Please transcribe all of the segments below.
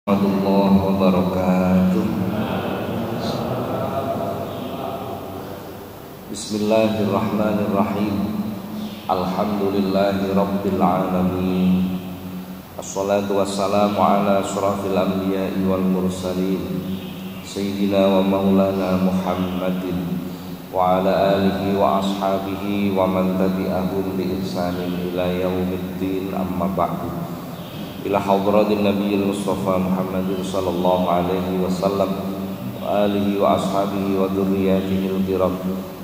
Warahmatullahi wabarakatuh. Bismillahirrahmanirrahim. Alhamdulillahi rabbil alamin. Assalatu wassalamu ala asyrafil anbiya'i wal mursalin Sayyidina wa maulana Muhammadin wa ala alihi wa ashabihi wa man tabi'ahum bi ihsanin ila yaumiddin, amma ba'du. Ila hadratin nabiyil mustafa Muhammadin sallallahu alaihi wasallam wa alihi wa ashabihi wa dhurriyyatihi al-kiram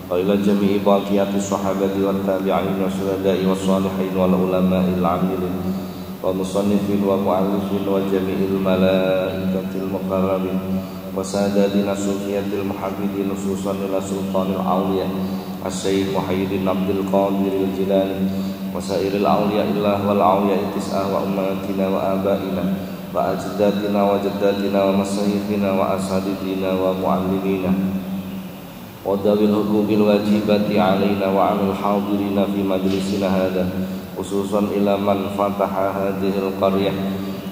wa ila jami'i baqiyati sahabati wa tabi'in wa syuhada'i wa salihin wal ulama'il 'amilin wa musannifin wa mu'allifin wa jami'il malaikatil muqarrabin wa sadatina sufiyatil muhammidin khususan ila sultanil awliya as-sayyid Muhyiddin Abdul Qadir al-Jilani wasairil awliya illah wal awliya tis'ah wa ummatina wa abaina wa ajdatina wa jaddatina wa masayyifina wa asadidina wa muallimina wa dawil hukubil wajibati alaina wa alal hadirina fi majlisina hadha khususan ila man fataha hadhil qaryah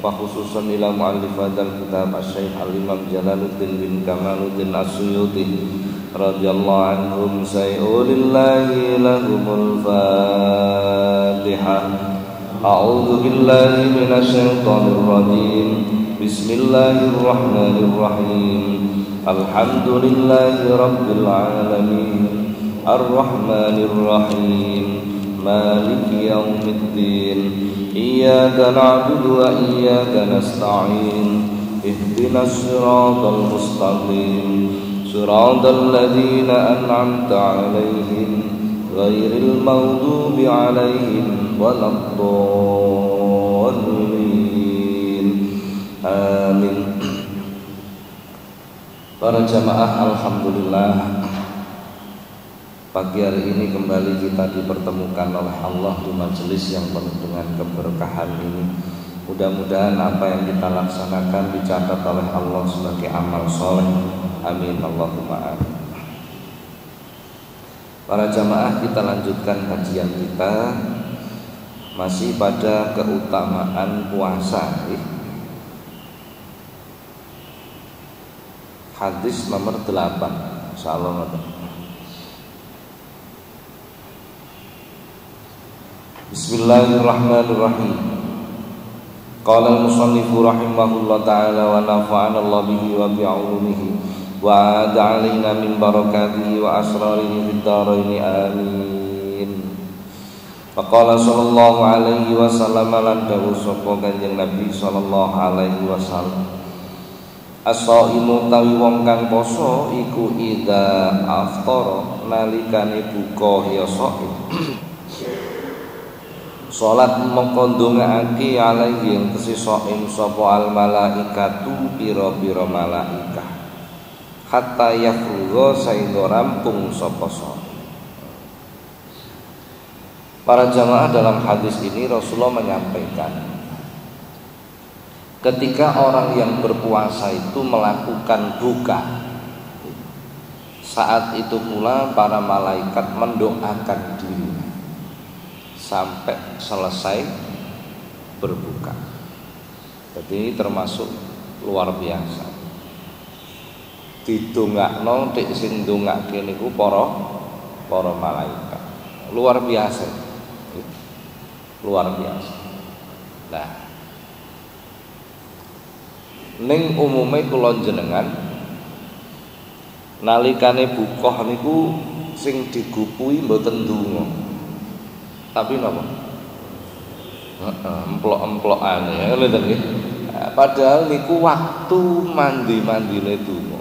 wa khususan ila muallif hadzal kitab asy-syaikh al-imam Jalaluddin bin Kamaluddin As-Suyuti radhiyallahu anhum sayulillahi lahumul fatihah. A'udzu billahi minasy syaithanir rajim. Bismillahirrahmanirrahim. Alhamdulillahi rabbil alamin. Arrahmanir rahim. Maliki yaumiddin. Iyyaka na'budu wa iyyaka nasta'in. Ihdinas siratal mustaqim. صراط الذين أنعمت عليهم غير المغضوب عليهم ولا الضالين آمين. Para jamaah, alhamdulillah, pagi hari ini kembali kita dipertemukan oleh Allah di majelis yang penuh dengan keberkahan ini. Mudah-mudahan apa yang kita laksanakan dicatat oleh Allah sebagai amal soleh. Amin Allahumma amin. Para jamaah, kita lanjutkan kajian kita masih pada keutamaan puasa. Hadis nomor 8 insyaallah. Bismillahirrahmanirrahim. Qala al-musannifu rahimahullah ta'ala wa nafa'ana Allah bihi wa bi'ulumihi wa ada alaina min barakatihi wa asrarihi fid dharain amin. Faqala sallallahu alaihi wasallam lan dawuh sapa Kanjeng Nabi sallallahu alaihi wasallam, as-shaimu tawi wong kang poso iku idza aftara nalikane buka ya shaim salat mongko ndongaake alaihi ing shaim sapa al malaikatu pira-pira malaikah hatta yafruga saingga rampung sapa shaim. Para jamaah, dalam hadis ini Rasulullah menyampaikan ketika orang yang berpuasa itu melakukan buka, saat itu pula para malaikat mendoakan dirinya sampai selesai berbuka. Jadi ini termasuk luar biasa. Didongakno dik sing ndongake niku para malaikat. Luar biasa. Luar biasa. Nah, ning umume kula jenengan nalikane buka niku sing digupuhi mboten ndonga. Tapi napa? Emplok-emplokane ya ngoten nggih. Padahal niku waktu mandi-mandine donga.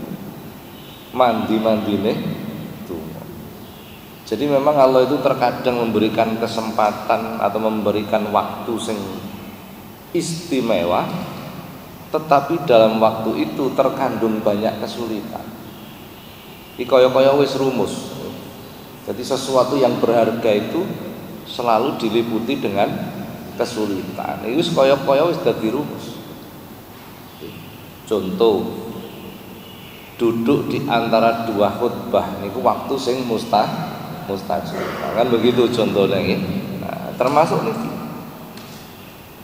Mandi-mandine donga. Jadi memang Allah itu terkadang memberikan kesempatan atau memberikan waktu sing istimewa, tetapi dalam waktu itu terkandung banyak kesulitan. Iki kaya-kaya wis rumus. Jadi sesuatu yang berharga itu selalu diliputi dengan kesulitan. Itu kaya-kaya wis dadi rumus. Contoh, duduk di antara dua khutbah niku waktu sing mustajab. Kan begitu contohnya nggih. Nah, termasuk niki.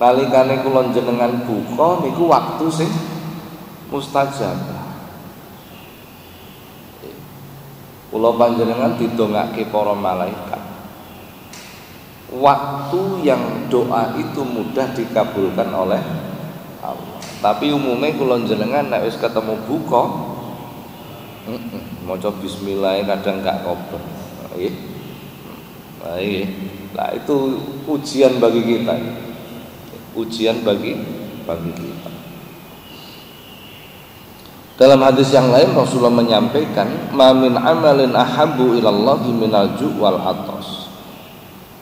Nalikane kula jenengan buka niku waktu sing mustajabah. Kula panjenengan didongake para malaikat. Waktu yang doa itu mudah dikabulkan oleh Allah. Tapi umumnya kula jenengan nek wis ketemu buka, maca bismillah kadang gak kober. Nggih. Nah, itu ujian bagi kita. Ujian bagi kita. Dalam hadis yang lain Rasulullah menyampaikan, "Ma min amalin ahabbu ilallahi minal ju' wal atas."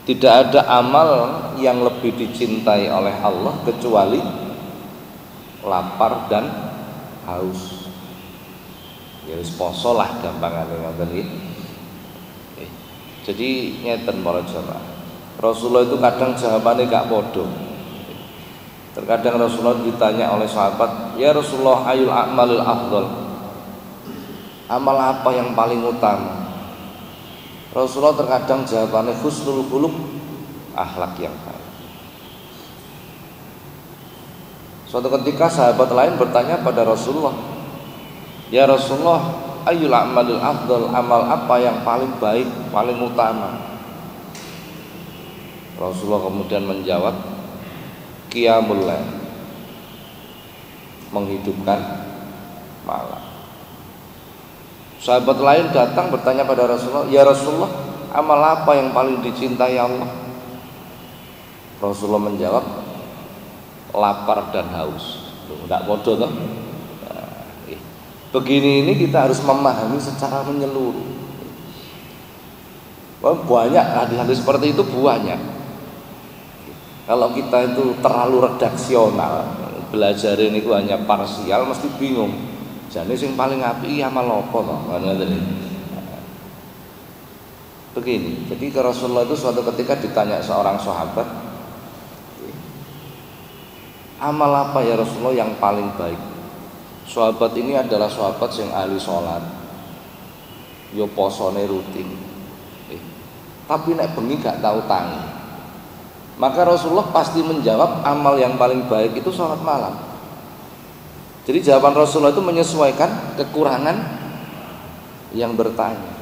Tidak ada amal yang lebih dicintai oleh Allah kecuali lapar dan haus. Ya wis poso lah gampangane ngoten iki. Jadi ngeten para jamaah. Rasulullah itu kadang jawabannya gak bodoh. Terkadang Rasulullah ditanya oleh sahabat, "Ya Rasulullah, ayul a'malil afdal?" Amal apa yang paling utama? Rasulullah terkadang jawabannya husnul khuluq, akhlak yang baik. Suatu ketika sahabat lain bertanya pada Rasulullah, "Ya Rasulullah, ayul a'malil afdal?" Amal apa yang paling baik, paling utama? Rasulullah kemudian menjawab, qiyamul lail, menghidupkan malam. Sahabat lain datang bertanya pada Rasulullah, "Ya Rasulullah, amal apa yang paling dicintai Allah?" Rasulullah menjawab, lapar dan haus. Enggak bodoh toh? Nah, begini ini kita harus memahami secara menyeluruh. Banyak hadis-hadis seperti itu banyak. Kalau kita itu terlalu redaksional, belajar ini hanya parsial, mesti bingung. Jane sing paling apik amal apa to? Begini, jadi ke Rasulullah itu suatu ketika ditanya seorang sahabat, "Amal apa ya Rasulullah yang paling baik?" Sahabat ini adalah sahabat yang ahli sholat, yo posone rutin, tapi nek bengi gak tahu tangi. Maka Rasulullah pasti menjawab amal yang paling baik itu sholat malam. Jadi jawaban Rasulullah itu menyesuaikan kekurangan yang bertanya.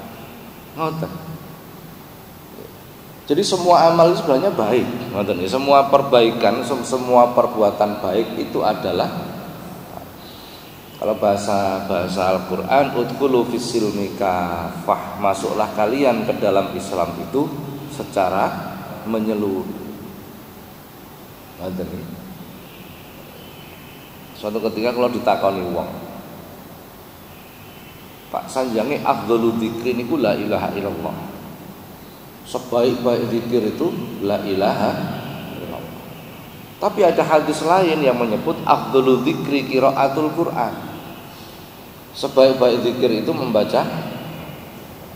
Ngoten. Jadi semua amal itu sebenarnya baik. Ngoten. Semua perbaikan, semua perbuatan baik itu adalah, kalau bahasa Al-Quran, udkhulu fis-silmi kafah, masuklah kalian ke dalam Islam itu secara menyeluruh. Suatu ketika kalau ditakoni wong, "Pak sanjange afdhalu dzikri niku la ilaha illallah." Sebaik-baik zikir itu la ilaha illallah. Tapi ada hadis lain yang menyebut afdhalu dzikri qiraatul Quran. Sebaik-baik zikir itu membaca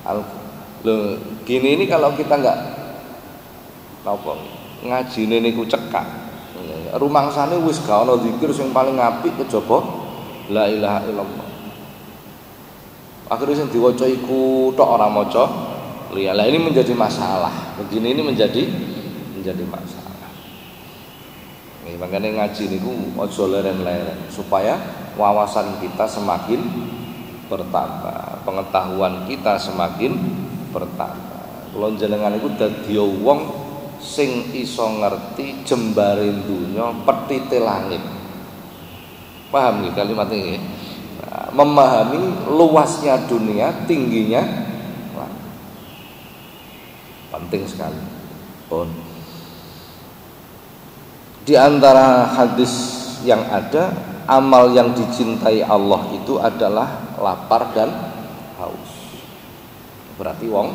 Al-Quran. Gini ini kalau kita enggak napa ngajine niku cekak, rumangsane wis gak ana zikir sing paling apik kejaba la ilaha illallah. Akhirnya sing diwaca iku tok ora maca liya. Lah ini menjadi masalah. Begini ini menjadi masalah. Makanya ngaji niku aja leren-leren supaya wawasan kita semakin bertambah, pengetahuan kita semakin bertambah. Kula jenengan iku dadi wong sing iso ngerti jembare dunya, petite langit. Paham nggih kalimat ini? Nah, memahami luasnya dunia, tingginya langit. Penting sekali. Di antara hadis yang ada, amal yang dicintai Allah itu adalah lapar dan haus. Berarti wong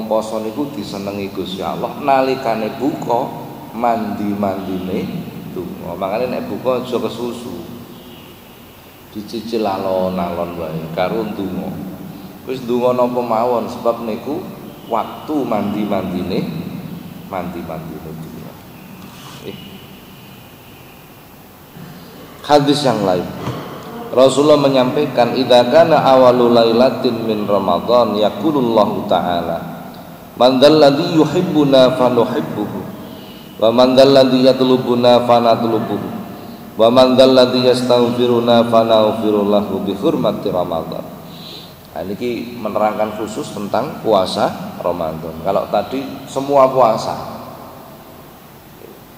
poso niku disenengi Gusti Allah nalikane buka mandi-mandine donga. Makane nek buka aja kesusu. Dicicil alon-alon wae karo donga. Wis donga napa mawon sebab niku waktu mandi-mandine donga. Hadis yang lain Rasulullah menyampaikan, "Idza kana awalul lailatin min Ramadan yaqulullahu ta'ala, man dzalladzi yuhibbuna fanuhibbuhu Wa man dzalladzi yatlubuna fanatlubuhu. Wa man dzalladzi yastaghfiruna fanaghfiru lahu bi hurmati Ramadan. Nah, ini menerangkan khusus tentang puasa Ramadan. Kalau tadi semua puasa.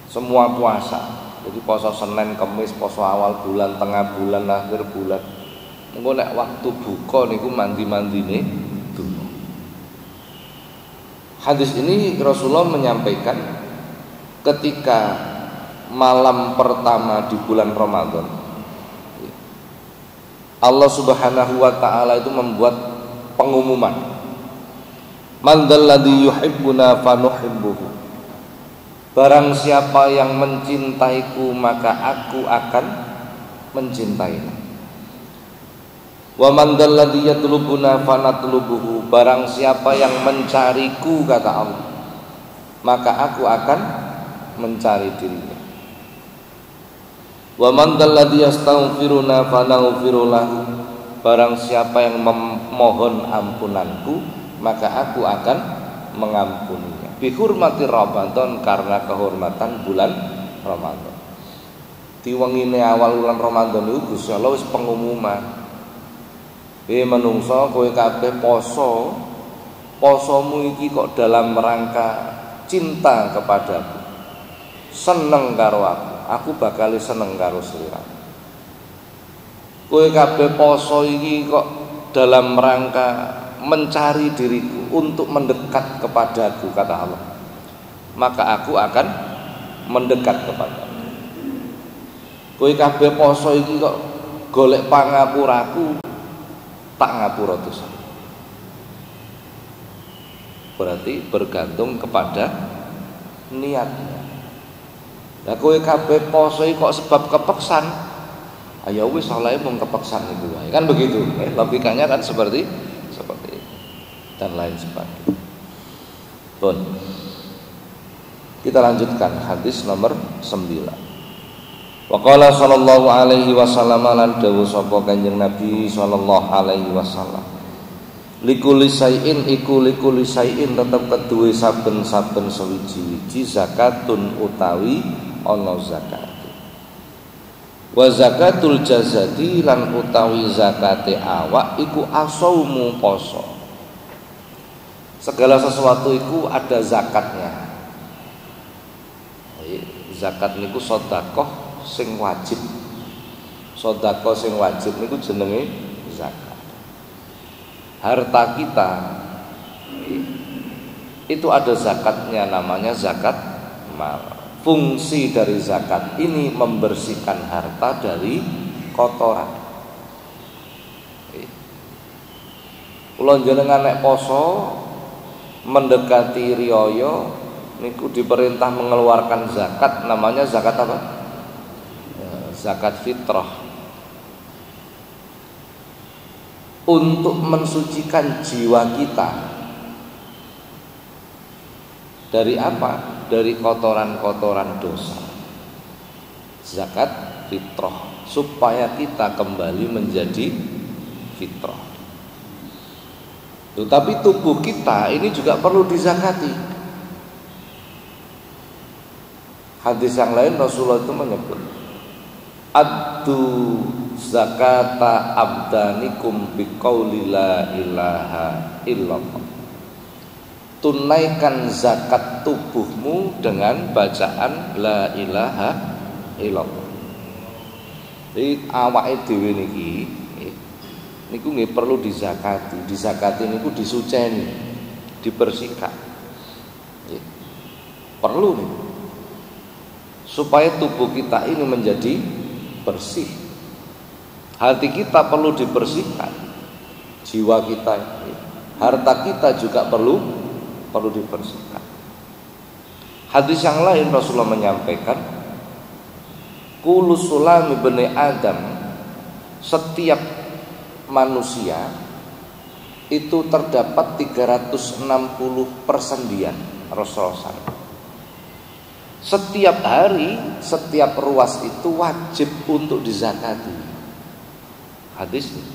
Semua puasa. Jadi poso Senin, Kamis, poso awal bulan, tengah bulan, akhir bulan. Engko nek waktu buka niku mandi-mandine donga. Hadis ini Rasulullah menyampaikan ketika malam pertama di bulan Ramadan, Allah Subhanahu wa taala itu membuat pengumuman, man dzalladzi yuhibbuna fanuhibbuhu. Barang siapa yang mencintaiku maka aku akan mencintainya. Wa man dzalladzi yatlubuna fanatlubuhu. Barang siapa yang mencariku, kata Allah, maka aku akan mencari dirinya. Wa man dzalladzi yastaghfiruna fanaghfiru lahu. Barang siapa yang memohon ampunanku, maka aku akan mengampuninya. Bi hurmati Ramadan, karena kehormatan bulan Ramadan. Di wengine awal bulan Ramadan itu Gusti Allah wis pengumuman. Menungso kowe kabeh poso. Posomu iki kok dalam rangka cinta kepadaku. Seneng karo aku bakal seneng karo sliramu. Kowe kabeh poso iki kok dalam rangka mencari diriku, untuk mendekat kepadaku, kata Allah, maka aku akan mendekat kepadamu. Kowe kabeh poso iki kok golek pangapuraku, tak ngapura dosa. Berarti bergantung kepada niatnya. Lah kowe kabeh poso iki kok sebab kepeksan, ayo wis saleh mung kepeksan iku wae. Kan begitu. Logikanya kan seperti itu dan lain sebagainya. Pun kita lanjutkan hadis nomor 9. Wa qala sallallahu alaihi wasallam, lan dawuh sapa Kanjeng Nabi sallallahu alaihi wasallam, likulli syai'in iku likulli syai'in tetep keduwe saben-saben sewiji-wiji zakatun utawi ana zakat. Wa zakatul jazadi lan utawi zakate awak iku asaumu poso. Segala sesuatu itu ada zakatnya. Zakat niku sedekah sing wajib. Sedekah sing wajib niku jenenge zakat. Harta kita itu ada zakatnya, namanya zakat mal. Fungsi dari zakat ini membersihkan harta dari kotoran. Kula njenengan nek poso mendekati riyaya niku diperintah mengeluarkan zakat, namanya zakat apa? Zakat fitrah. Untuk mensucikan jiwa kita dari apa? Dari kotoran-kotoran dosa. Zakat fitrah, supaya kita kembali menjadi fitrah. Tapi tubuh kita ini juga perlu dizakati. Hadis yang lain Rasulullah itu menyebut, addu zakata abdanikum biqauli la ilaha illallah. Tunaikan zakat tubuhmu dengan bacaan la ilaha illallah. Jadi awake dhewe niki niku nggih perlu dizakati. Dizakati niku disuceni, dibersihkan. Perlu nih, supaya tubuh kita ini menjadi bersih. Hati kita perlu dibersihkan, jiwa kita, harta kita juga perlu dibersihkan. Hadis yang lain Rasulullah menyampaikan, kullu sulami bani Adam, setiap manusia itu terdapat 360 persendian. Rasulullah SAW, setiap hari, setiap ruas itu wajib untuk dizakati. Hadis ini.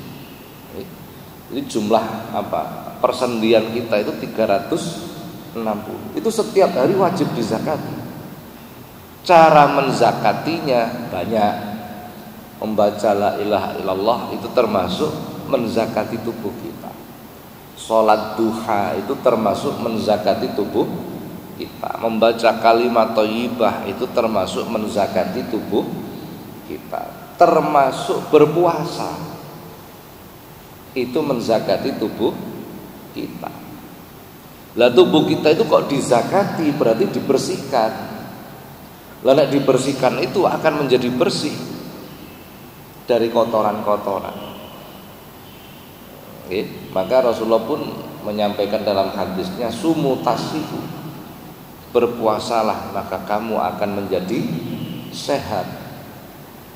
Jadi jumlah apa? Persendian kita itu 360. Itu setiap hari wajib dizakati. Cara menzakatinya banyak. Membaca la ilaha illallah itu termasuk menzakati tubuh kita. Sholat duha itu termasuk menzakati tubuh kita. Membaca kalimat thayyibah itu termasuk menzakati tubuh kita. Termasuk berpuasa itu menzakati tubuh kita. Lah tubuh kita itu kok dizakati, berarti dibersihkan. Lah nek dibersihkan itu akan menjadi bersih dari kotoran-kotoran. Maka Rasulullah pun menyampaikan dalam hadisnya, sumu tasihu, berpuasalah maka kamu akan menjadi sehat.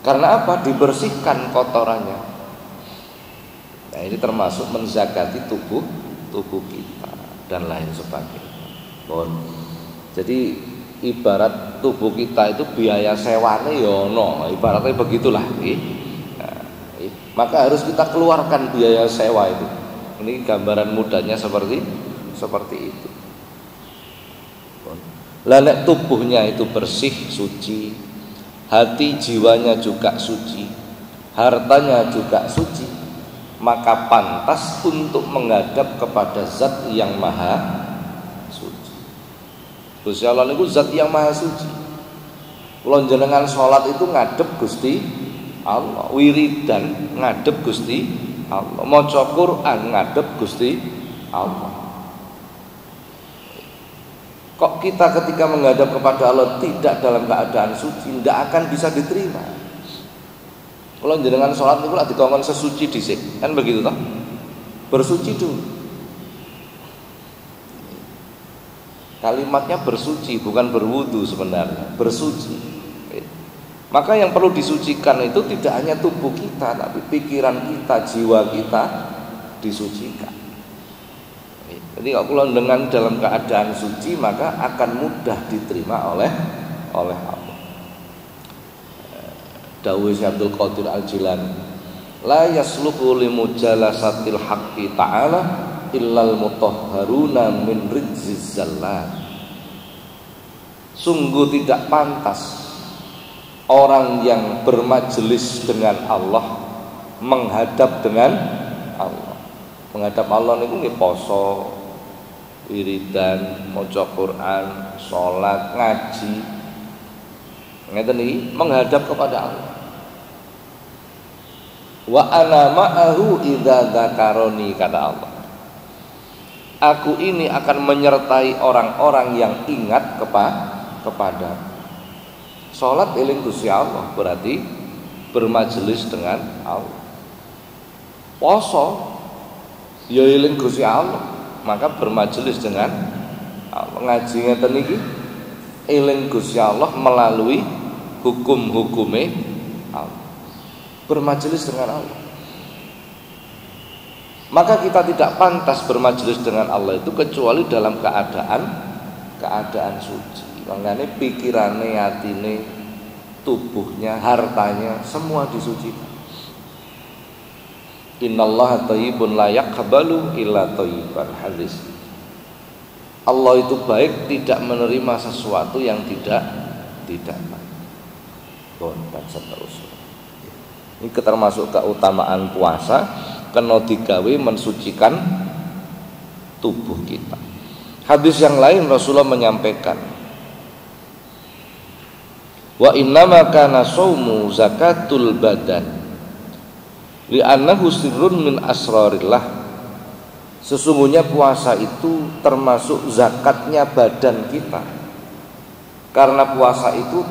Karena apa? Dibersihkan kotorannya. Nah, ini termasuk menzakati tubuh kita dan lain sebagainya. Jadi ibarat tubuh kita itu biaya sewane ya ono, ibaratnya begitulah. Maka harus kita keluarkan biaya sewa itu. Ini gambaran mudahnya seperti itu. Lalek tubuhnya itu bersih, suci, hati jiwanya juga suci, hartanya juga suci, maka pantas untuk menghadap kepada Zat yang maha suci. Gusti Allah niku Zat yang maha suci. Kula jenengan salat itu ngadep Gusti Allah, wiridan ngadep Gusti Allah, maca Quran ngadep Gusti Allah. Kok kita ketika menghadap kepada Allah tidak dalam keadaan suci, tidak akan bisa diterima. Kalau jenengan sholat itu lah dikongkon sesuci dhisik, kan begitu toh? Bersuci dulu. Kalimatnya bersuci, bukan berwudu sebenarnya, bersuci. Maka yang perlu disucikan itu tidak hanya tubuh kita, tapi pikiran kita, jiwa kita disucikan. Jadi kalau dengan dalam keadaan suci, maka akan mudah diterima oleh Allah. Dawuh Syekh Abdul Qadir Al-Jilani, la yasluhu limujalasatil haqqi ta'ala illal mutahharuna min rijziz zallat. Sungguh tidak pantas orang yang bermajelis dengan Allah, menghadap dengan Allah. Menghadap Allah niku nggih poso, wiridan, maca Quran, salat, ngaji. Ngeten iki menghadap kepada Allah. Wa ana ma'ahu idza dzakaroni, kata Allah. Aku ini akan menyertai orang-orang yang ingat kepada. Salat eling Gusti Allah berarti bermajelis dengan Allah. Poso ya eling Gusti Allah, maka bermajelis dengan Allah. Ngaji ngeten iki eling Gusti Allah melalui hukum-hukume Allah. Bermajelis dengan Allah. Maka kita tidak pantas bermajelis dengan Allah itu kecuali dalam keadaan suci. Makanya pikirane, hatine, tubuhnya, hartanya semua disucikan. Innallaha thayyibun la yaqbalu illa thayyiban, hadis. Allah itu baik, tidak menerima sesuatu yang tidak baik. Dan seterusnya. Ini termasuk keutamaan puasa, kena digawe mensucikan tubuh kita. Hadis yang lain Rasulullah menyampaikan, wa innama kana shaumu zakatul badan li'annahu sirrun min asrarillah. Sesungguhnya puasa itu termasuk zakatnya badan kita, karena puasa itu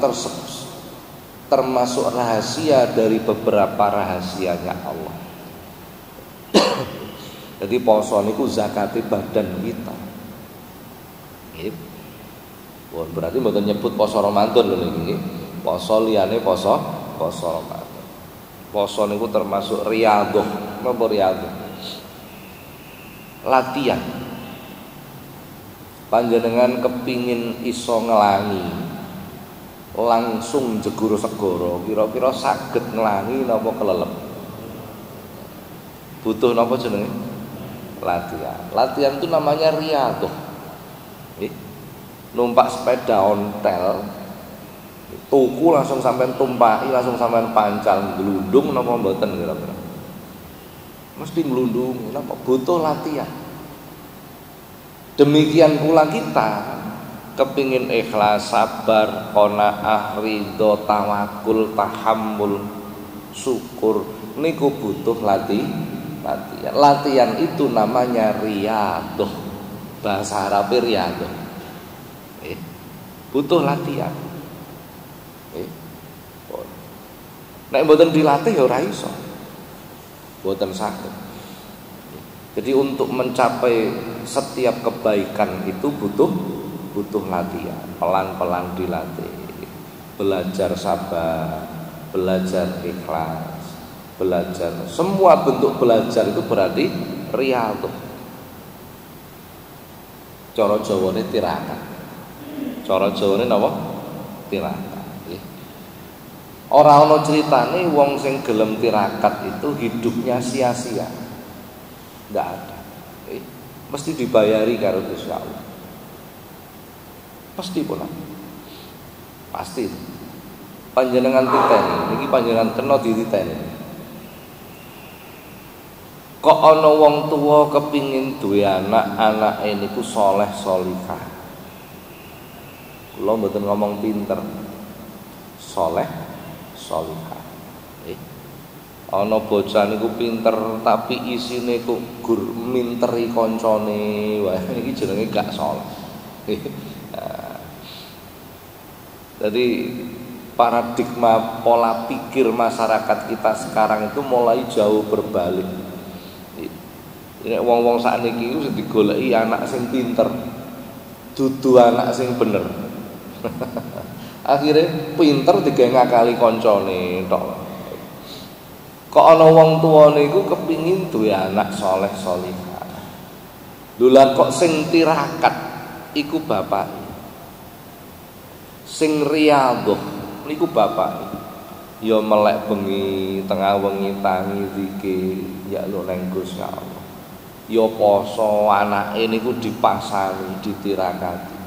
termasuk rahasia dari beberapa rahasianya Allah. Jadi poso niku zakati badan kita. Berarti mboten nyebut poso Ramadan lho niki. Poso liyane poso Ramadan. Poso niku termasuk riyadhah. Napa riyadhah? Latihan. Panjenengan kepingin iso ngelangi langsung jegur segoro, kira-kira saged ngelangi napa kelelep? Butuh napa jenenge? Latihan. Latihan itu namanya riyadhah. Numpak sepeda ontel Tuku langsung sampean tumpahi, langsung sampean pancal, glundung napa mboten kira-kira? Mesti glundung, napa butuh latihan. Demikian pula kita kepingin ikhlas, sabar, qanaah, ridho, tawakul, tahammul, syukur niku butuh latihan. Latihan itu namanya riyadhah. Bahasa Arab riyadhah. Butuh latihan. Nek mboten dilatih ya ora iso. Mboten saged. Jadi untuk mencapai setiap kebaikan itu butuh latihan, pelan-pelan dilatih. Belajar sabar, belajar ikhlas, belajar. Semua bentuk belajar itu berarti riyadhah. Cara Jawane tirakat. Cara Jawane napa? Tirakat. Ora ana critane wong sing gelem tirakat itu hidupnya sia-sia. Enggak ada. Mesti dibayari karo Gusti Allah. Pasti pula. Pasti. Panjenengan titeni, niki panjenengan kena dititeni. Kok ana wong tuwa kepingin duwe anak, anake niku saleh salihah. Kula mboten ngomong pinter. Saleh salihah. Ana bocah niku pinter tapi isine kok gur minteri kancane. Wah, iki jenenge gak saleh. Jadi paradigma pola pikir masyarakat kita sekarang itu mulai jauh berbalik. Nek wong-wong sakniki iku sing digoleki anak sing pinter, dudu anak sing bener. Akhirnya pinter digawe ngakali kancane tok. Kok ana wong tuwa niku kepingin duwe anak saleh salihah. Lha kok sing tirakat iku bapak. Sing riyadhah niku bapak. Ya melek bengi, tengah wengi tangi zikir, ya lu nang Gusti Allah. Ya poso anake niku dipasani, ditirakati.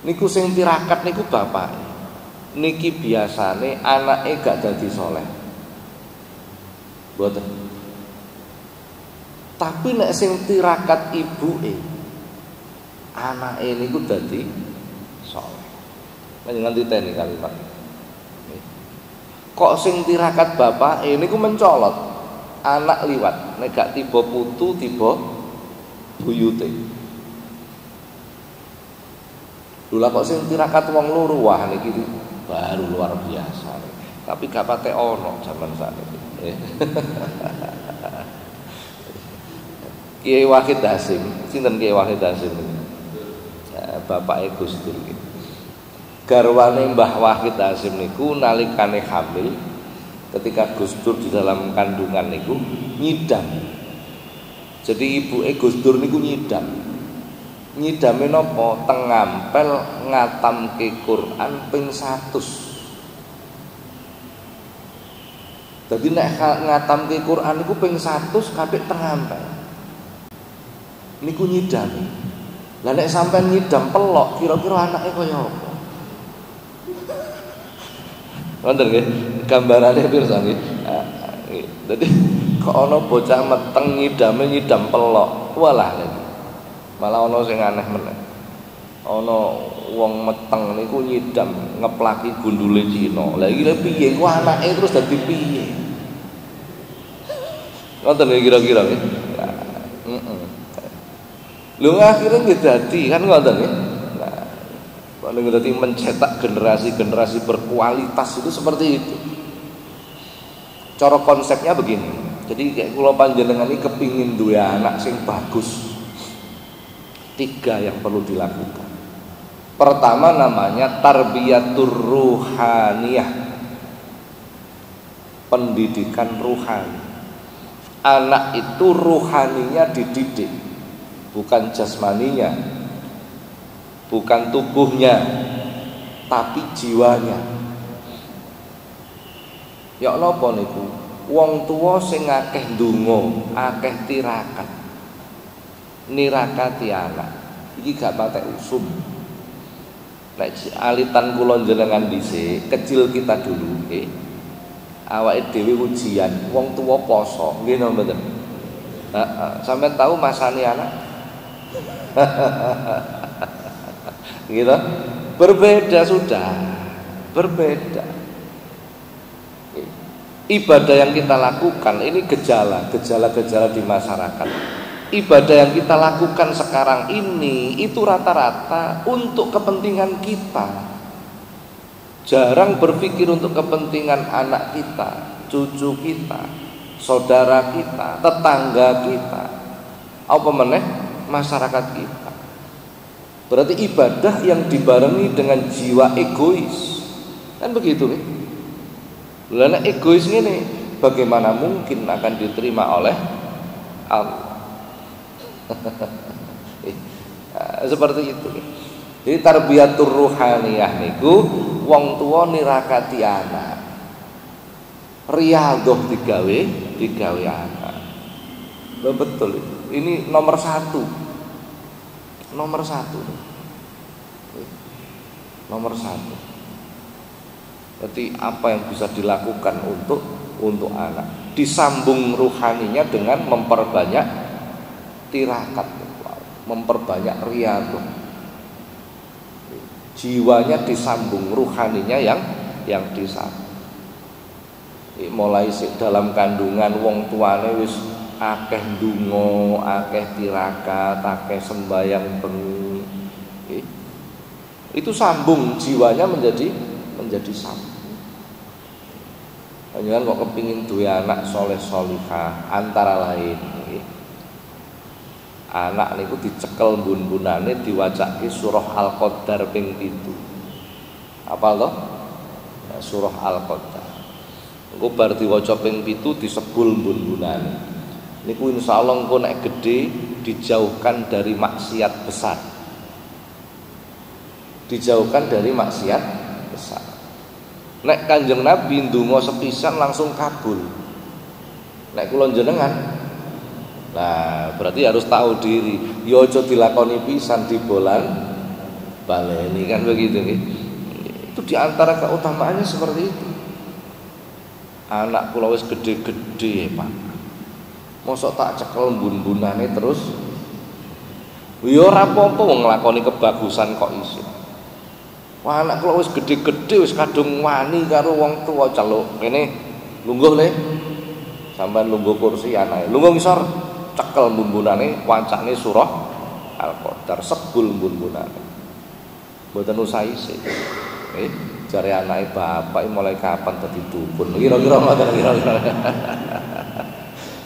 Niku sing tirakat niku bapak. Niki biasane anake gak dadi saleh. Mboten. Tapi nek sing tirakat ibuke, anake niku dadi saleh. Panjenengan titeni kalimat. Kok sing tirakat bapake niku mencolot. Anak liwat, nek gak tiba putu tiba buyute. Lha kok sing tirakat wong loro wah niki baru luar biasa. Tapi gak patek ono zaman sakniki. Kiai Wahid Hasyim, sinten Kiai Wahid Hasyim? Bapake Gus Dur iki. Garwane Mbah Wahid Hasyim niku nalikane hamil ketika Gus Dur di dalam kandungan niku nyidam. Jadi ibuke Gus Dur niku nyidam. Nyidame napa? Tengampel ngatamke Quran ping 100. Dadi nek ngatamke Quran niku ping 100 kadek tengampel. Niku nyidami. Lah nek sampean nyidam pelok, kira-kira anake kaya apa? Wonten nggih gambarane pirsa nggih. Dadi kok ana bocah meteng nyidam pelok. Walah niku. Malah ana sing aneh meneh. Ana wong meteng niku nyidam ngeplaki gundule Cina. Lah iki lho piye ku anake terus dadi piye? Wonten nggih kira-kira nggih. Lho akhirnya nggih dadi kan ngoten nggih. Kalau berarti mencetak generasi-generasi berkualitas itu seperti itu. Cara konsepnya begini. Jadi kayak kula panjenengan ini kepingin duwe anak sing bagus. 3 yang perlu dilakukan. Pertama namanya tarbiyatur ruhaniyah. Pendidikan ruhani. Anak itu ruhaninya dididik, bukan jasmaninya. Bukan tubuhnya, tapi jiwanya. Ya napa niku? Wong tuwa sing akeh ndonga, akeh tirakat. Nirakati anak. Iki gak patek usum. Nek alitan kula jenengan dhisik, kecil kita dulu nggih. Awake dhewe ujian, wong tuwa poso, nggih napa mboten? Heeh, sampeyan tahu masane anak? Gitu. Berbeda sudah. Berbeda. Ibadah yang kita lakukan ini gejala di masyarakat. Ibadah yang kita lakukan sekarang ini itu rata-rata untuk kepentingan kita. Jarang berpikir untuk kepentingan anak kita, cucu kita, saudara kita, tetangga kita, apa meneh masyarakat kita. Berarti ibadah yang dibarengi dengan jiwa egois. Kan begitu nih. Lha egois ini bagaimana mungkin akan diterima oleh Allah? Seperti itu. Jadi tarbiyatur ruhaniyah niku wong tua nirakati anak. Riyadhah digawe anak. Betul. Ini nomor satu. Nomor satu. Berarti apa yang bisa dilakukan untuk anak? Disambung ruhaninya dengan memperbanyak tirakat, memperbanyak riyadhah. Jiwanya disambung, ruhaninya yang disambung. Mulai dalam kandungan wong tuane wis akeh ndonga, akeh tirakat, akeh sembayang bengi. Itu sambung, jiwanya menjadi sambung. Panjenengan kok kepingin duwe anak soleh solihah, antara lain anak niku dicekel mbun-mbunane diwacake surah Al-Qadar ping 7. Apa lho? Surah Al-Qadar. Engko bar diwaca ping 7 disebul mbun-mbunane. Niku insyaallah engko nek gedhe dijauhkan dari maksiat besar. Dijauhkan dari maksiat besar. Nek Kanjeng Nabi ndonga sepisan langsung kabul. Nek kula jenengan, nah berarti harus tahu diri. Ya aja dilakoni pisan dibolan baleni kan begitu nggih. Itu diantara keutamaannya seperti itu. Anak kula wis gede-gede, Pak. Mosok tak cekel mbun-mbunane terus. Ya ora apa-apa wong nglakoni kebagusan kok isin. Wah, anak kula wis gede-gede wis kadung wani karo wong tuwa celuk. Kene lungguh le. Sampeyan lungguh kursi anake. Lungguh ngisor, cekel mbun-mbunane, wancane surah Al-Qadar, sebul mbun-mbunane. Mboten usah isih. Jare anake bapak mulai kapan dadi dukun? Kira-kira ngoten kira-kira.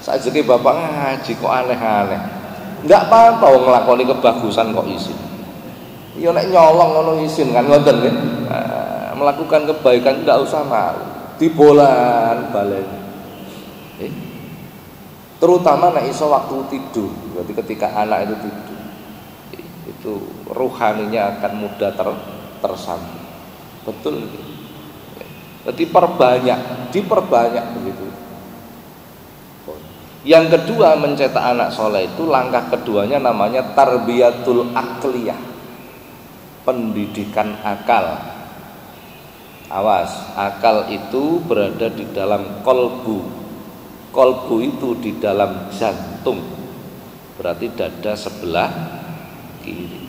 Sajeke bapak ngaji kok aneh-aneh. Enggak apa-apa wong nglakoni kebagusan kok isin. Ya nek nyolong ngono isin kan ngoten nggih. Melakukan kebaikan enggak usah malu. Dibolan balen. Terutama nek iso waktu tidur. Berarti ketika anak itu tidur. Itu ruhaninya akan mudah tersambung. Betul. Berarti diperbanyak begitu. Yang kedua mencetak anak soleh itu langkah keduanya namanya tarbiyatul akliyah. Pendidikan akal. Awas, akal itu berada di dalam kolbu. Kolbu itu di dalam jantung. Berarti dada sebelah kiri.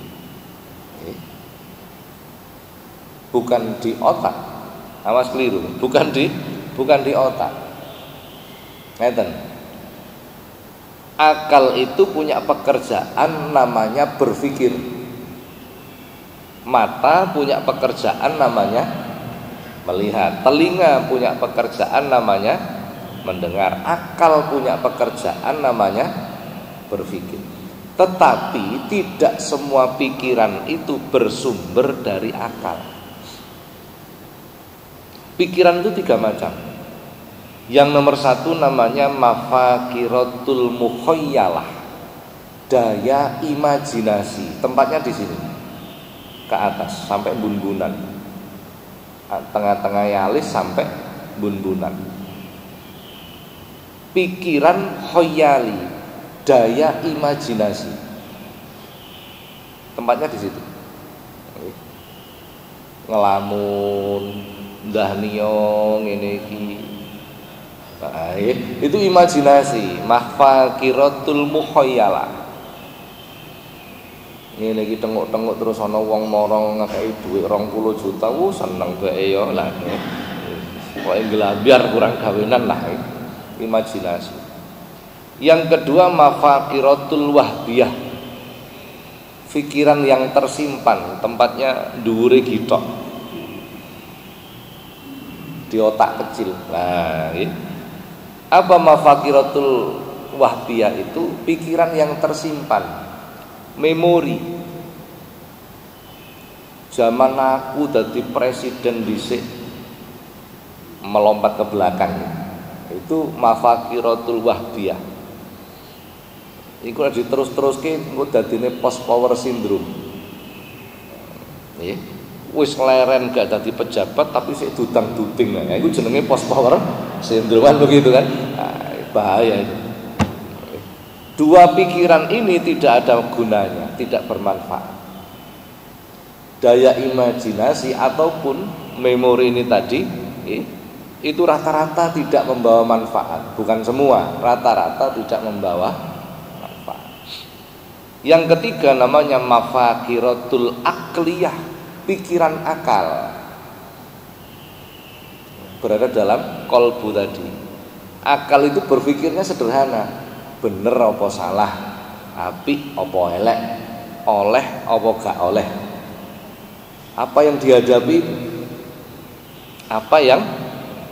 Bukan di otak. Awas keliru, bukan di otak. Ngeten. Akal itu punya pekerjaan namanya berpikir. Mata punya pekerjaan namanya melihat. Telinga punya pekerjaan namanya mendengar. Akal punya pekerjaan namanya berpikir. Tetapi tidak semua pikiran itu bersumber dari akal. Pikiran itu 3 macam. Yang nomor 1 namanya mafakiratul mukhayyalah, daya imajinasi. Tempatnya di sini, ke atas sampai bun-bunan, tengah-tengah alis sampai bun-bunan. Pikiran khoyali, daya imajinasi. Tempatnya di situ. ngelamun, ndah niyo ngene iki. Nah, itu imajinasi, mahfaqiratul mukhayalah. Ngene iki tengok-tengok terus ana wong mara ngekeki dhuwit 20 juta, seneng bae ya lah. Kok nglambiar kurang gawenan lah. Imajinasi. Yang kedua mafaqiratul wahbiyah. Pikiran yang tersimpan, tempatnya dhuwure gitok. Di otak kecil. Nah, ini. Apa mafaqiratul wahbiyah itu? Pikiran yang tersimpan. Memori. Zaman aku dadi presiden dhisik melompat ke belakang. Itu mafaqiratul wahbiyah. Iku diterus-teruske engko dadine post power syndrome. Nggih. Wis leren gak dadi pejabat tapi sik dudang-duding. Nah, iku jenenge post power syndrome kan begitu kan? Nah, bahaya itu. Dua pikiran ini tidak ada gunanya, tidak bermanfaat. Daya imajinasi ataupun memori ini tadi itu rata-rata tidak membawa manfaat. Bukan semua, rata-rata tidak membawa manfaat. Yang ketiga namanya mafaqiratul aqliyah, pikiran akal. Berada dalam qalbu tadi. Akal itu berpikirnya sederhana. Bener apa salah, apik apa elek, oleh apa gak oleh. Apa yang dihadapi, apa yang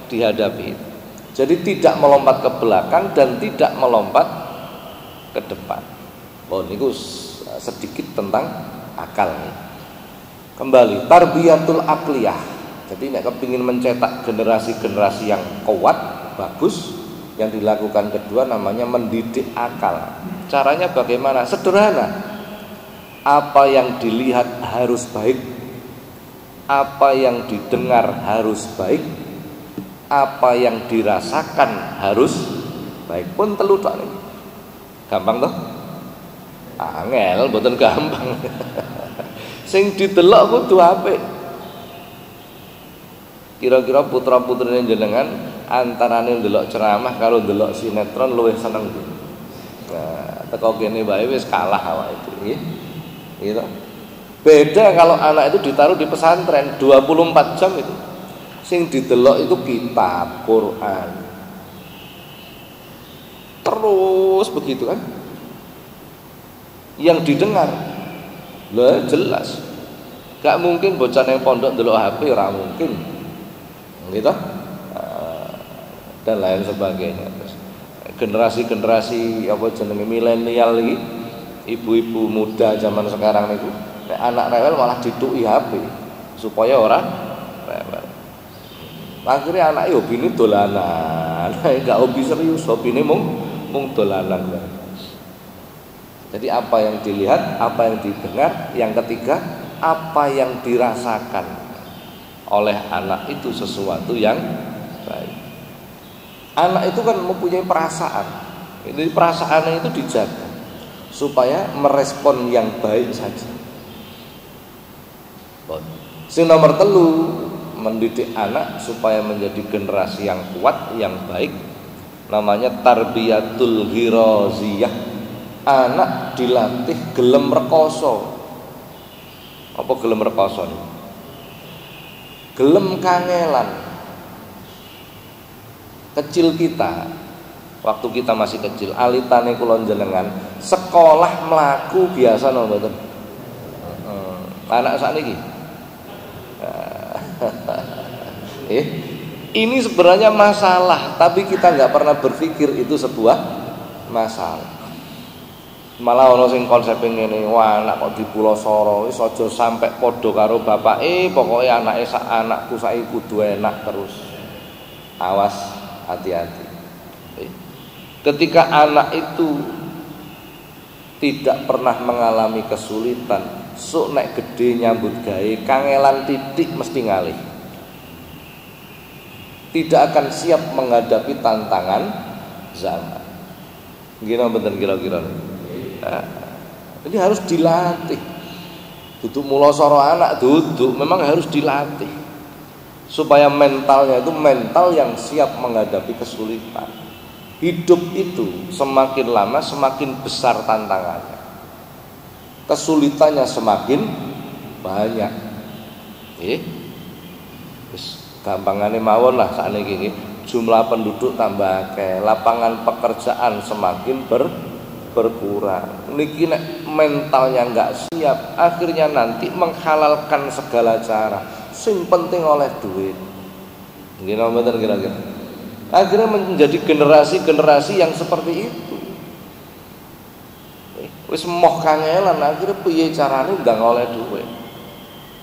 dihadapi. Jadi tidak melompat ke belakang dan tidak melompat ke depan. Oh, ini sedikit tentang akal nih. Kembali tarbiyatul akliyah. Jadi nek kepingin mencetak generasi-generasi yang kuat, bagus, yang dilakukan kedua namanya mendidik akal. Caranya bagaimana? Sederhana. Apa yang dilihat harus baik, apa yang didengar harus baik, apa yang dirasakan harus baik. Pun telu tok niki. Gampang toh? Angel, mboten gampang. Sing didelok kudu apik. Kira-kira putra-putrine jenengan antarane ndelok ceramah karo ndelok sinetron luwih seneng. Nah, teko kene wae wis kalah awake itu, nggih. Gitu. Beda kalau anak itu ditaruh di pesantren 24 jam itu. Sing didelok itu kitab Quran. Terus begitu kan? Yang didengar lah jelas. Gak mungkin bocah yang pondok ndelok HP, ora mungkin. Gitu. Dan lain sebagainya. Generasi-generasi apa jenenge milenial iki, ibu-ibu muda zaman sekarang niku, anak rewel malah dituki HP supaya orang rewel. Akhirnya anak hobine dolanan, enggak hobi serius, hobine mung dolanan. Jadi apa yang dilihat, apa yang didengar, yang ketiga apa yang dirasakan oleh anak itu sesuatu yang baik. Anak itu kan mempunyai perasaan. Jadi perasaannya itu dijaga supaya merespon yang baik saja. Sing nomor 3, mendidik anak supaya menjadi generasi yang kuat, yang baik, namanya tarbiyatul ghiraziyah. Anak dilatih gelem rekoso. Apa gelem rekoso? Gelem kangelan. Kecil kita, waktu kita masih kecil, alitane kula jenengan sekolah mlaku biasa napa mboten? Anak sakniki. Ini sebenarnya masalah, tapi kita nggak pernah berpikir itu sebuah masalah. Malah ono sing konsep ngene, wah anak kok dipulosoro, wis aja sampe padha karo bapake, pokoke anake sak anakku saiki kudu enak terus. Awas, hati-hati. Ketika anak itu tidak pernah mengalami kesulitan, sok nek gede nyambut gawe kangelan titik mesti ngalih. Tidak akan siap menghadapi tantangan zaman. Gimana bener kira-kira? Nah, ini harus dilatih. Duduk mulosoro anak duduk, memang harus dilatih supaya mentalnya itu mental yang siap menghadapi kesulitan. Hidup itu semakin lama semakin besar tantangannya, kesulitannya semakin banyak. Gampangane mawon lah sakniki iki, jumlah penduduk tambah akeh, lapangan pekerjaan semakin berkurang. Niki nek mentalnya enggak siap, akhirnya nanti menghalalkan segala cara. Sing penting oleh duit. Nggih mboten kira-kira. Akhirnya menjadi generasi-generasi yang seperti itu. Wis moh kangelan, akhirnya piye carane ndang oleh duit.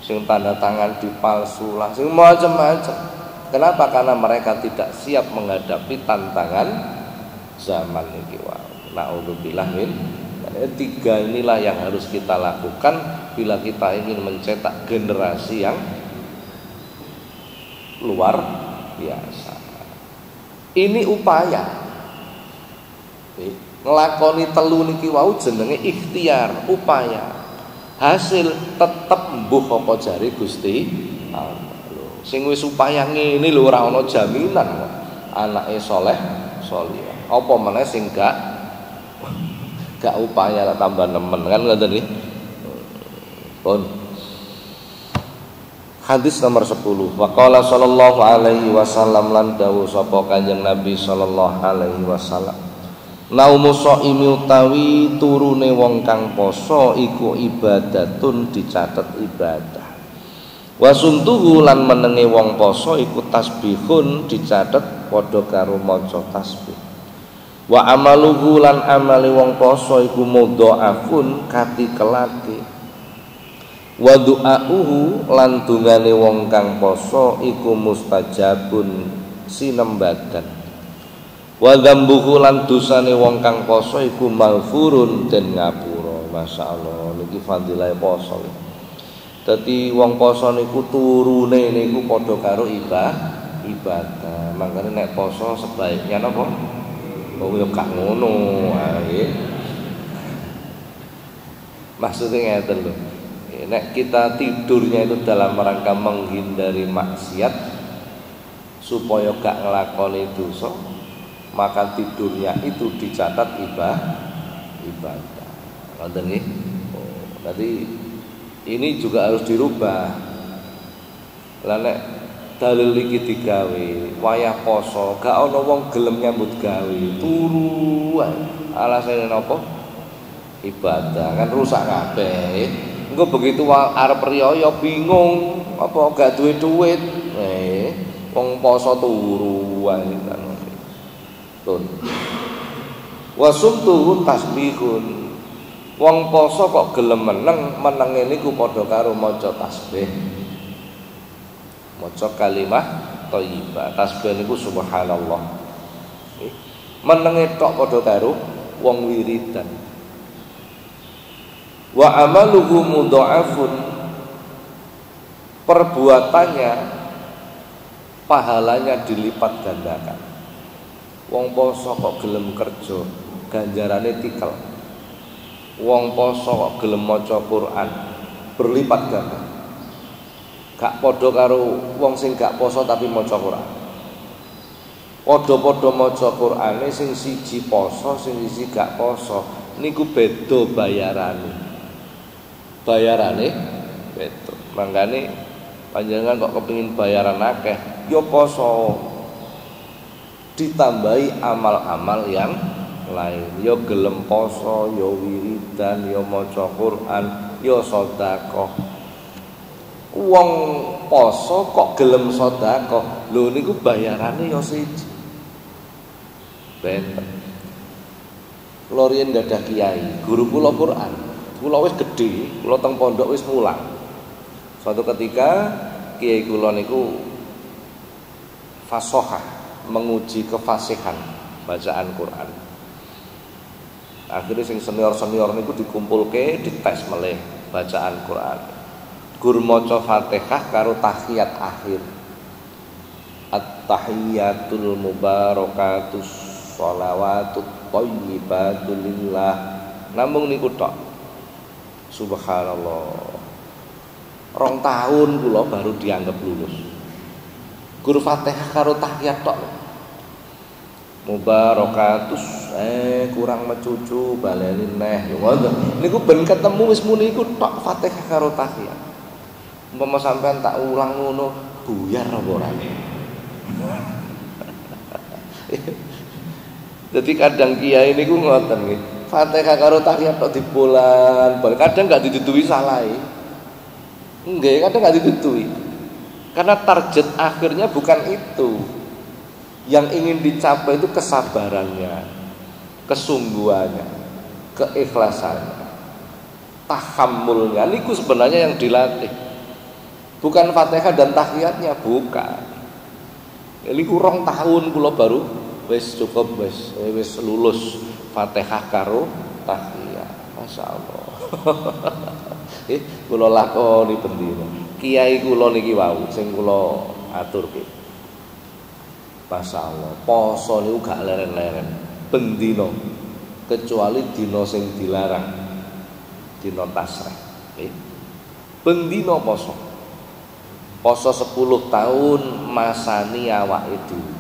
Sing tanda tangan dipalsu lah, sing macam-macam. Kenapa? Karena mereka tidak siap menghadapi tantangan zaman iki wae. Na'udzubillah min. Tiga inilah yang harus kita lakukan bila kita ingin mencetak generasi yang luar biasa. Ini upaya. Nglakoni telu niki wau jenenge ikhtiar, upaya. Hasil tetep mbuh apa jare Gusti Allah. Sing wis upaya ngene lho ora ana jaminan kok anake saleh salihah. Apa meneh sing gak upaya lah tambah nemen kan ngoten nggih. Pun hadis nomor 10. Waqala sallallahu alaihi wasallam lan dawuh sapa Kanjeng Nabi sallallahu alaihi wasallam. Naumu shaimi utawi turune wong kang poso iku ibadatun dicatet ibadah. Wasuntuhu lan menenge wong poso iku tasbihun dicatet padha karo maca tasbih. Wa amaluhu lan amali wong poso iku mudhaafun katikelake. Wa du'auhu lan dungane wong kang poso iku mustajabun sinembagan. Wa dzambuhu lan dosane wong kang poso iku maghfurun den ngapura. Masyaallah niki fadilah poso. Dadi wong poso niku turune niku padha karo ibadah. Mangkane nek poso sebaiknya napa? Oh ya gak ngono ae. Maksudnya ngeten lho. Nek kita tidurnya itu dalam rangka menghindari maksiat supaya gak nglakoni dosa, maka tidurnya itu dicatat ibadah. Ngoten nggih. Oh, berarti ini juga harus dirubah. Lah nek dalil iki digawe wayah poso gak ana wong gelem nyambut gawe turu wae alasane napa ibadah kan rusak kabeh engko begitu arep riyaya bingung apa gak duwe duit wong poso turu wae kan tun wasumtu tasbihun wong poso kok gelem menenge niku padha karo maca tasbih. Maca kalimah thayyibah. Tasbih niku subhanallah. Menenge tok padha karo wong wiridan. Wa amaluhu mudha'afun. Perbuatannya pahalanya dilipat gandakan. Wong poso kok gelem kerja, ganjarane tikel. Wong poso kok gelem maca Quran, berlipat ganda. Gak padha karo wong sing gak poso tapi maca Quran. Padha-padha maca Qurane sing siji poso, sing siji gak poso. Niku beda bayarane. Bayarane beda. Mangkane panjenengan kok kepengin bayaran akeh, ya poso. Ditambahi amal-amal yang lain. Ya gelem poso, ya wiridan, ya maca Quran, ya sedekah. Wong poso kok gelem sedekah. Lho niku bayarane ya siji. Benten. Kula riyen gadah kiai, guru kula Quran. Kula wis gedhe, kula teng pondok wis mulang. Suatu ketika kiai kula niku fasahah, menguji kefasihan bacaan Quran. Akhirnya sing senior-senior niku dikumpulke, dites meleh bacaan Quran. Gur maca Fatihah karo tahiyat akhir. At-tahiyatul mubarakatus sholawatut thayyibatul lillah. Namung niku tok. Subhanallah. 2 tahun kula baru dianggap lulus. Guru Fatihah karo tahiyat tok. Mubarakatus kurang mecucu baleni neh ngoten. Niku ben ketemu wis muni iku tok Fatihah karo tahiyat. Umpama sampean tak ulang ngono buyar apa ora. Jadi kadang kiai niku ngoten nggih. Fatihah karo tahiyat tok dibolan, kadang gak ditutupi salahe. Nggih, kadang gak ditutupi. Karena target akhirnya bukan itu. Yang ingin dicapai itu kesabarannya, kesungguhannya, keikhlasannya, tahammulnya. Niku sebenarnya yang dilatih. Bukan Fatihah dan tahiyatnya, bukan. Ini 2 tahun kula baru wis cukup wis lulus Fatihah karo tahiyat. Masyaallah. Kula lakoni bendina. Kiai kula niki wau sing kula aturke. Masyaallah, poso niku gak leren-leren bendina kecuali dina sing dilarang, dina tasreh. Bendina poso. Poso 10 tahun masani awake dhewe.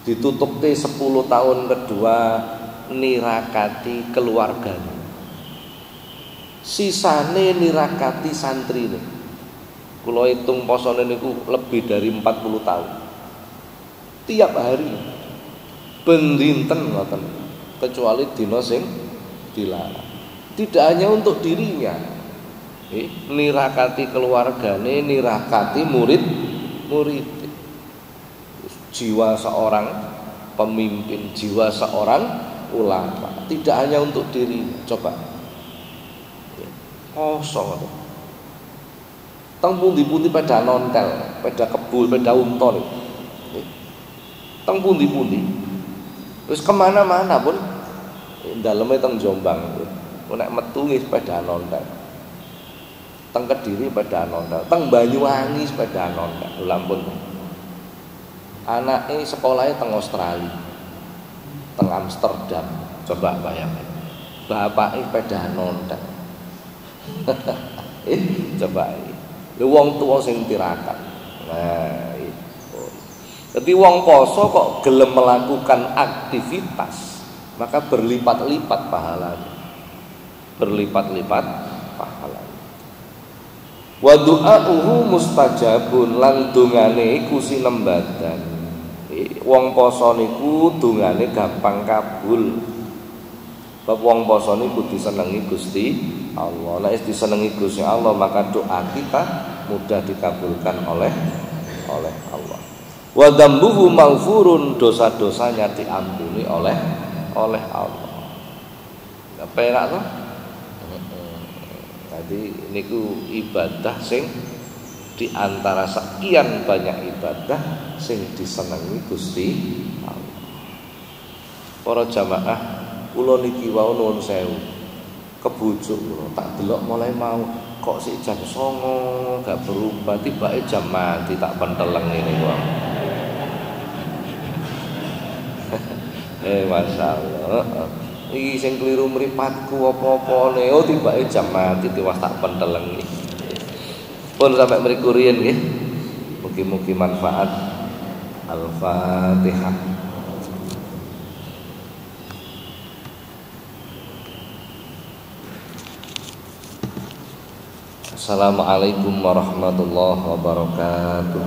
Ditutupke 10 tahun kedua nirakati keluargane. Sisane nirakati santrine. Kula hitung posone niku lebih dari 40 tahun. Tiap hari ben dinten ngoten, kecuali dina sing dilarang. Tidak hanya untuk dirinya. Nirakati keluargane, nirakati murid-murid. Jiwa seorang pemimpin, jiwa seorang ulama, tidak hanya untuk dirinya. Coba kosong itu. Teng pundi-pundi pada nontel, pada kebul, pada unta nih. Teng pundi-pundi. Terus kemana-mana pun dalamnya teng Jombang. Nek metu nggih sepeda nontel. Teng Kediri sepeda nontel, teng Banyuwangi sepeda nontel. Lampun. Anake sekolahnya teng Australia. Teng Amsterdam. Coba bayangkan. Bapake sepeda nontel. Coba lu wong tua sing tirakat. Nah, itu. Jadi wong poso kok gelem melakukan aktivitas, maka berlipat-lipat pahalanya. Berlipat-lipat pahalanya. Wa du'auhu mustajabun, lan dungane iku sinembadan. Wong poso niku dungane gampang kabul. Sebab wong poso niku disenengi Gusti Allah. Nek disenengi Gusti Allah, maka doa kita mudah dikabulkan oleh Allah. Wa dzambuhu maghfurun, dosa-dosanya diampuni oleh Allah. Apa enak to? Jadi niku ibadah sing di antara sekian banyak ibadah sing disenengi Gusti Allah. Para jamaah, kula niki wau nuwun sewu. Kebujuk kula tak delok mulai mau kok sik jam 09.00 gak berubah, tibake jam mati tak penteleng ngene kok. Masyaallah. Iki sing kliru mripatku apa-apane. Oh tibake jam mati tiwas tak penteleng iki. Pun sampai mriku riyen nggih. Mugi-mugi manfaat. Al-Fatihah. Assalamualaikum warahmatullahi wabarakatuh.